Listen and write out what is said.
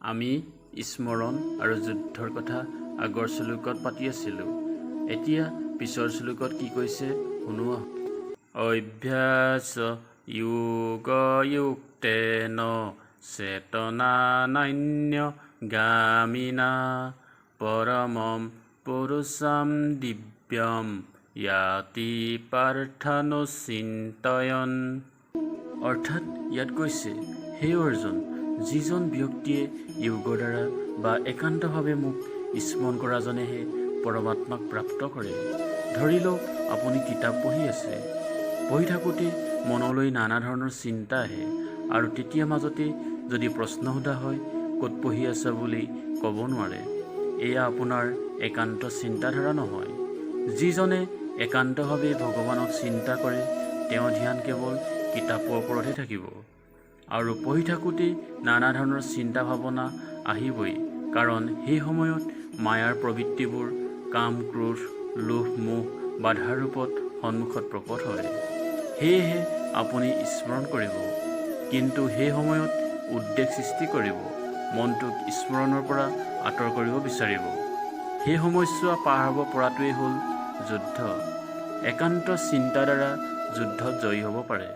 আমি স্মৰণ আৰু যুদ্ধৰ কথা আগৰ শ্লোকত পাতি আছিলোঁ। এতিয়া পিছৰ শ্লোকত কি কৈছে শুনোৱা। অভ্যাস যোগযুক্তেন চেতনানান্য গামিনা পৰমম পুৰুষম দিব্যম য়াতি পাৰ্থানুচিন্তয়ন। অৰ্থাৎ ইয়াত কৈছে, হে অৰ্জুন, যিজন ব্যক্তিয়ে যোগৰ দ্বাৰা বা একান্তভাৱে মোক স্মৰণ কৰাজনেহে পৰমাত্মাক প্ৰাপ্ত কৰে। ধৰি লওক আপুনি কিতাপ পঢ়ি আছে। পঢ়ি থাকোঁতে মনলৈ নানা ধৰণৰ চিন্তা আহে আৰু তেতিয়া মাজতে যদি প্ৰশ্ন সোধা হয় ক'ত পঢ়ি আছা বুলি ক'ব নোৱাৰে। এয়া আপোনাৰ একান্ত চিন্তাধাৰা নহয়। যিজনে একান্তভাৱে ভগৱানক চিন্তা কৰে তেওঁৰ ধ্যান কেৱল কিতাপৰ ওপৰতহে থাকিব। আৰু পঢ়ি থাকোঁতে নানা ধৰণৰ চিন্তা ভাৱনা আহিবই, কাৰণ সেই সময়ত মায়াৰ প্ৰবৃত্তিবোৰ কাম, ক্ৰোধ, লোভ, মোহ, বাধাৰ ৰূপত সন্মুখত প্ৰকট হয়। সেয়েহে আপুনি স্মৰণ কৰিব, কিন্তু সেই সময়ত উদ্বেগ সৃষ্টি কৰিব, মনটোক স্মৰণৰ পৰা আঁতৰ কৰিব বিচাৰিব। সেই সময়ছোৱা পাৰ হ'ব পৰাটোৱেই হ'ল যুদ্ধ। একান্ত চিন্তাৰ দ্বাৰা যুদ্ধত জয়ী হ'ব পাৰে।